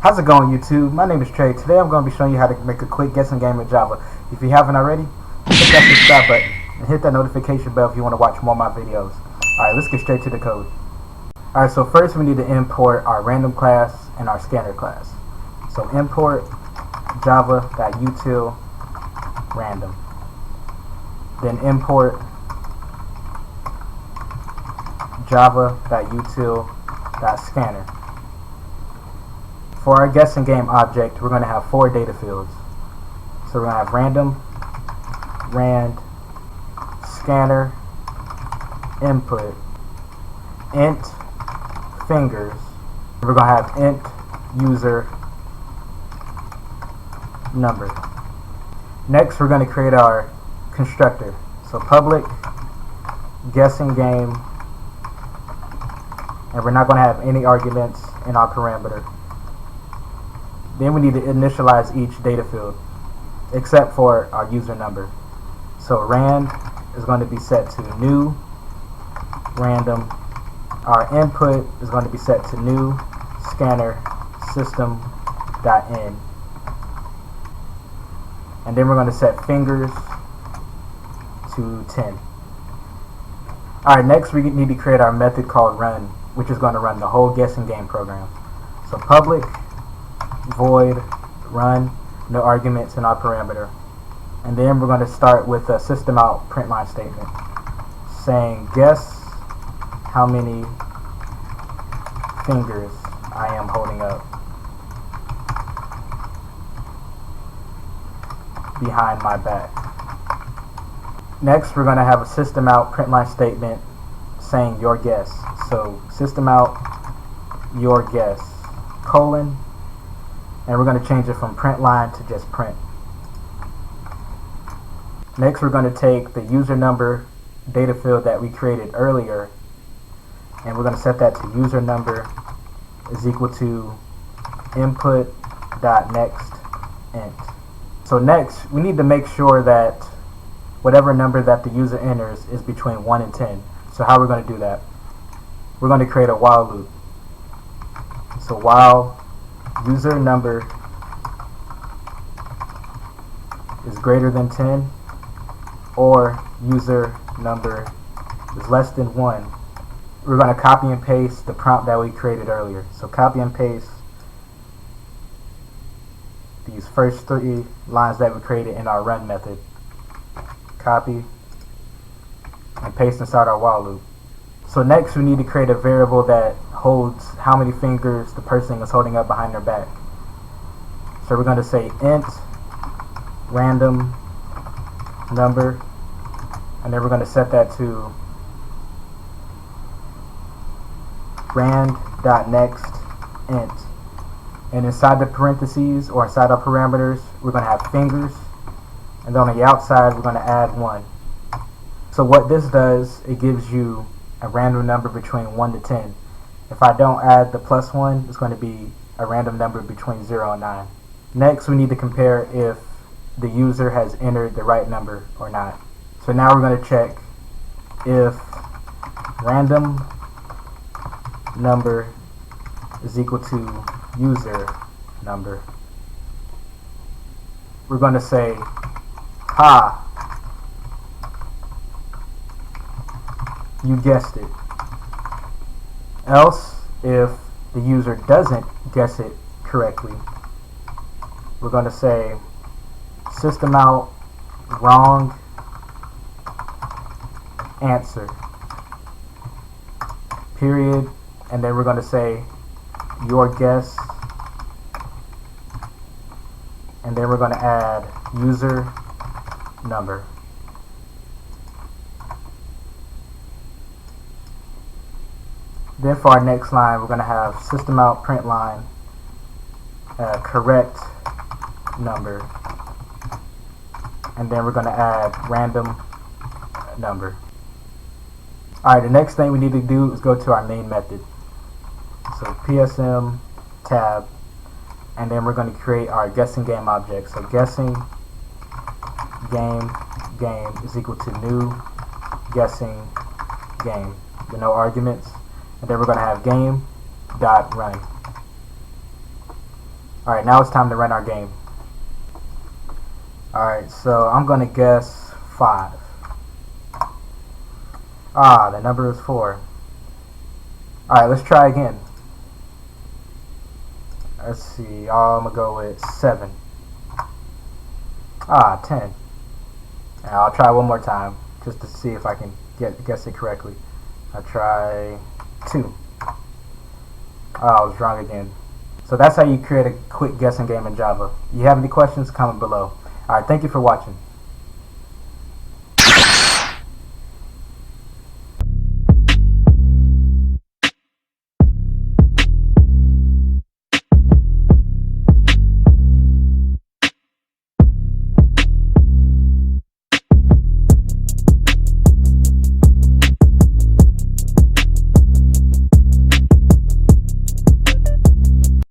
How's it going, YouTube? My name is Trey. Today I'm going to be showing you how to make a quick guessing game with Java. If you haven't already, hit that subscribe button and hit that notification bell if you want to watch more of my videos. Alright, let's get straight to the code. Alright, so first we need to import our random class and our scanner class. So import java.util random. Then import java.util.scanner. For our guessing game object, we're going to have 4 data fields. So we're going to have random, rand, scanner, input, int, fingers. We're going to have int, user, number. Next, we're going to create our constructor. So public, guessing game, and we're not going to have any arguments in our parameter. Then we need to initialize each data field, except for our user number. So rand is going to be set to new random. Our input is going to be set to new scanner system.in. And then we're going to set fingers to 10. Alright, next we need to create our method called run, which is going to run the whole guessing game program. So public void run, no arguments in our parameter. And then we're going to start with a system out print line statement saying guess how many fingers I am holding up behind my back. Next we're going to have a system out print line statement saying your guess. So system out your guess colon, and we're going to change it from print line to just print. Next we're going to take the user number data field that we created earlier, and we're going to set that to user number is equal to input.next int. So next we need to make sure that whatever number that the user enters is between 1 and 10. So how we're going to do that? We're going to create a while loop. So while user number is greater than 10 or user number is less than 1, we're going to copy and paste the prompt that we created earlier. So copy and paste these first 3 lines that we created in our run method. Copy and paste inside our while loop. So next we need to create a variable that holds how many fingers the person is holding up behind their back. So we're going to say int random number, and then we're going to set that to rand.next int. And inside the parentheses or inside our parameters, we're going to have fingers, and then on the outside we're going to add 1. So what this does, it gives you a random number between 1 to 10. If I don't add the +1, it's going to be a random number between 0 and 9. Next we need to compare if the user has entered the right number or not. So now we're going to check if random number is equal to user number. We're going to say ha, you guessed it. Else, if the user doesn't guess it correctly, we're going to say system out wrong answer period, and then we're going to say your guess, and then we're going to add user number. Then for our next line, we're going to have system out print line correct number, and then we're going to add random number. Alright, the next thing we need to do is go to our main method. So psm tab, and then we're going to create our guessing game object. So guessing game is equal to new guessing game with no arguments, and then we're going to have game dot run. Alright, now it's time to run our game. Alright, so I'm going to guess 5. Ah, the number is 4. Alright, let's try again. Let's see, I'm going to go with 7. Ah, 10. And I'll try one more time, just to see if I can guess it correctly. I'll try 2. Oh, I was wrong again. So that's how you create a quick guessing game in Java. If you have any questions, comment below. Alright, thank you for watching.